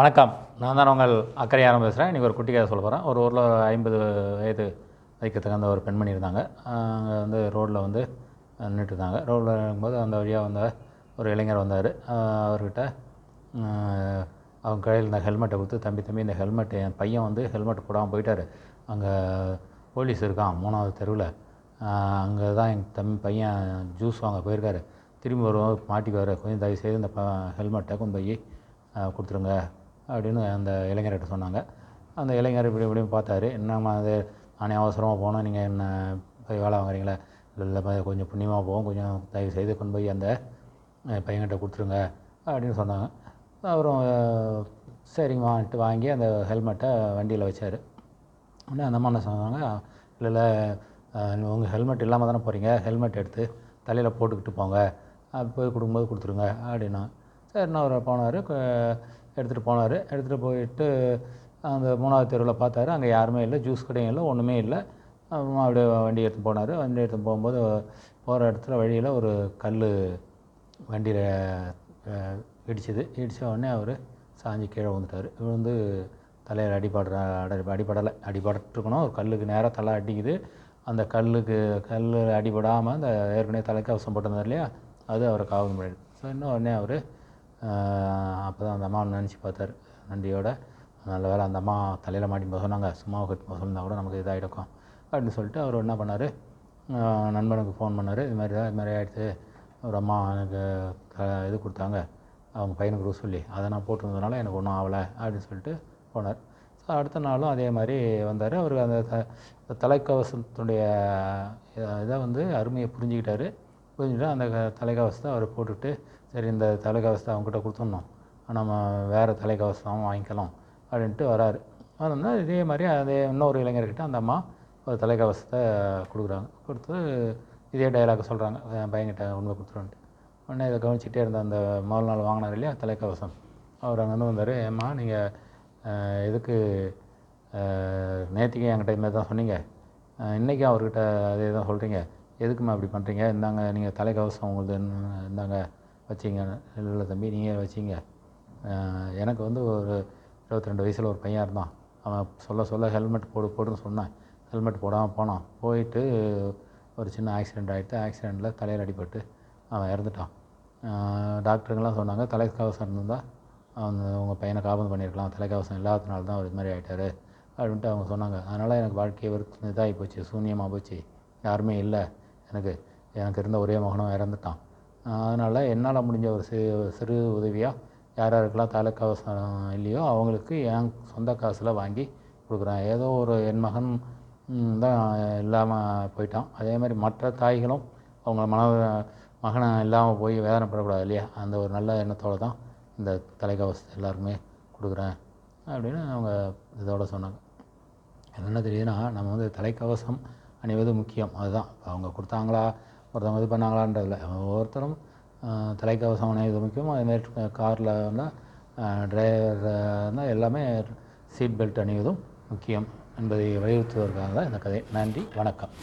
வணக்கம். நான் தான் உங்கள் அக்கறையாரம் பேசுகிறேன். இன்றைக்கி ஒரு குட்டி கதை சொல்ல போகிறேன். ஒரு ஊரில் 50 வயது வைக்கிறதுக்கு அந்த ஒரு பெண்மணி இருந்தாங்க. அங்கே வந்து ரோட்டில் வந்து நின்றுட்டுருந்தாங்க. ரோட்டில் இருக்கும்போது அந்த வழியாக வந்த ஒரு இளைஞர் வந்தார். அவர்கிட்ட அவங்க கையில் இருந்த ஹெல்மெட்டை கொடுத்து, தம்பி இந்த ஹெல்மெட் என் பையன் வந்து ஹெல்மெட் போடாமல் போயிட்டார். அங்கே போலீஸ் இருக்கான் 3வது தெருவில். அங்கே தான் என் பையன் ஜூஸ் வாங்க போயிருக்காரு. திரும்பி வருவோம் மாட்டிக்குவார். கொஞ்சம் தயவுசெய்து இந்த ஹெல்மெட்டை கொண்டு போய் கொடுத்துருங்க அப்படின்னு அந்த இளைஞர்கிட்ட சொன்னாங்க. அந்த இளைஞர் இப்படியும் பார்த்தாரு. என்னம்மா அது, நானே அவசரமாக போனோம், நீங்கள் என்ன போய் வேலை வாங்குறீங்களே? இல்லை கொஞ்சம் புண்ணியமாக போகும், கொஞ்சம் தயவு செய்து கொண்டு போய் அந்த பையன்கிட்ட கொடுத்துருங்க அப்படின்னு சொன்னாங்க. அப்புறம் சரிங்கம்மான்ட்டு வாங்கி அந்த ஹெல்மெட்டை வண்டியில் வச்சார். உடனே அந்த அம்மா என்ன சொன்னாங்க, இல்லை உங்கள் ஹெல்மெட் இல்லாமல் தானே போகிறீங்க, ஹெல்மெட் எடுத்து தலையில் போட்டுக்கிட்டு போங்க, போய் கொடுக்கும்போது கொடுத்துருங்க அப்படின்னா. சரின்னு அவர் போனார். எடுத்துகிட்டு போனார். எடுத்துகிட்டு போயிட்டு அந்த 3வது தெருவில் பார்த்தாரு. அங்கே யாருமே இல்லை, ஜூஸ் கடையும் இல்லை, ஒன்றுமே இல்லை. அப்படியே வண்டி எடுத்து போனார். வண்டி எடுத்து போகும்போது போகிற இடத்துல வழியில் ஒரு கல் வண்டியில் இடிச்ச உடனே அவர் சாஞ்சி கீழே விழுந்துட்டார். விழுந்து தலையில் அடிபட்டுருக்கணும். ஒரு கல்லுக்கு நேராக தலை அடிக்குது. அந்த கல் அடிபடாமல் அந்த ஏற்கனவே தலைக்கவசம் போட்டிருந்தார் இல்லையா, அது அவரை காவல் பண்ணிடுது. ஸோ இன்னும் உடனே அவர் அப்போ தான் அந்த அம்மா நினச்சி பார்த்தார் நன்றியோட. நல்ல வேலை அந்த அம்மா தலையில் மாட்டின்னு சொன்னாங்க, சும்மா சொன்னால் கூட நமக்கு இதாகிடும் அப்படின்னு சொல்லிட்டு அவர் என்ன பண்ணார், நண்பனுக்கு ஃபோன் பண்ணார். இது மாதிரி ஆகிடுச்சு, ஒரு அம்மா எனக்கு இது கொடுத்தாங்க, அவங்க பையனுக்கு ரூ சொல்லி, அதை நான் போட்டிருந்ததுனால எனக்கு ஒன்றும் ஆகலை அப்படின்னு சொல்லிட்டு போனார். ஸோ அடுத்த நாளும் அதே மாதிரி வந்தார். அவர் அந்த தலைக்கவசத்துடைய இதை வந்து அருமையை புரிஞ்சுக்கிட்டாரு. அந்த தலைக்கவசத்தை அவர் போட்டுக்கிட்டு, சரி இந்த தலைக்கவசத்தை அவங்ககிட்ட கொடுத்துடணும், நம்ம வேறு தலைக்கவசம் வாங்கிக்கலாம் அப்படின்ட்டு வராரு. அதனால் இதே மாதிரி அதே இன்னொரு இளைஞர்கிட்ட அந்த அம்மா ஒரு தலைக்கவசத்தை கொடுக்குறாங்க. கொடுத்து இதே டைலாக் சொல்கிறாங்க, என் பையன்கிட்ட உண்மை கொடுத்துருன்ட்டு. உடனே இதை கவனிச்சிட்டே இருந்த அந்த முதல் நாள் வாங்கினார் இல்லையா தலைக்கவசம், அவர் அங்கேருந்து வந்தார். ஏம்மா நீங்கள் எதுக்கு நேற்றுக்கே என்கிட்ட இதுமாதிரி தான் சொன்னீங்க, இன்றைக்கும் அவர்கிட்ட அதே தான் சொல்கிறீங்க, எதுக்குமா இப்படி பண்ணுறீங்க? இந்தாங்க நீங்கள் தலைக்கவசம் உங்களுக்கு இந்தாங்க வச்சிங்க. இல்லை தம்பி நீங்கள் வச்சிங்க, எனக்கு வந்து ஒரு 22 வயசில் ஒரு பையன் இருந்தான், அவன் சொல்ல ஹெல்மெட் போடுன்னு சொன்னேன், ஹெல்மெட் போடாமல் போனான், போயிட்டு ஒரு சின்ன ஆக்சிடெண்ட் ஆகிட்டு, ஆக்சிடெண்ட்டில் தலையில் அடிபட்டு அவன் இறந்துட்டான். டாக்டருங்கெல்லாம் சொன்னாங்க தலைக்கவசம் இருந்திருந்தால் அவங்க உங்கள் பையனை காபந்து பண்ணியிருக்கலாம், தலைக்கவசம் இல்லாததுனால தான் அவர் இது மாதிரி ஆகிட்டார் அப்படின்ட்டு அவங்க சொன்னாங்க. அதனால் எனக்கு வாழ்க்கையை இதாகி போச்சு, சூன்யமாக போச்சு, யாருமே இல்லை, எனக்கு இருந்த ஒரே மகனும் இறந்துட்டான். அதனால் என்னால் முடிஞ்ச ஒரு சிறு உதவியாக யாருக்கெல்லாம் தலைக்கவசம் இல்லையோ அவங்களுக்கு என் சொந்த காசில் வாங்கி கொடுக்குறேன். ஏதோ ஒரு என் மகன் தான் இல்லாமல் போயிட்டான், அதே மாதிரி மற்ற தாய்களும் அவங்க மகனை இல்லாமல் போய் வேதனைப்படக்கூடாது இல்லையா, அந்த ஒரு நல்ல எண்ணத்தோடு தான் இந்த தலைக்கவசத்தை எல்லாருக்குமே கொடுக்குறேன் அப்படின்னு அவங்க இதோட சொன்னாங்க. என்ன தெரியுதுன்னா, நம்ம வந்து தலைக்கவசம் அணிவது முக்கியம். அதுதான் அவங்க கொடுத்தாங்களா ஒருத்தவங்க இது பண்ணாங்களான்றதில்ல, ஒவ்வொருத்தரும் தலைக்கவசம் அணிவது முக்கியம். அதேமாதிரி காரில் வந்தால் டிரைவர் இருந்தால் எல்லாமே சீட் பெல்ட் அணிவதும் முக்கியம் என்பதை வலியுறுத்துவதற்காக தான் இந்த கதை. நன்றி, வணக்கம்.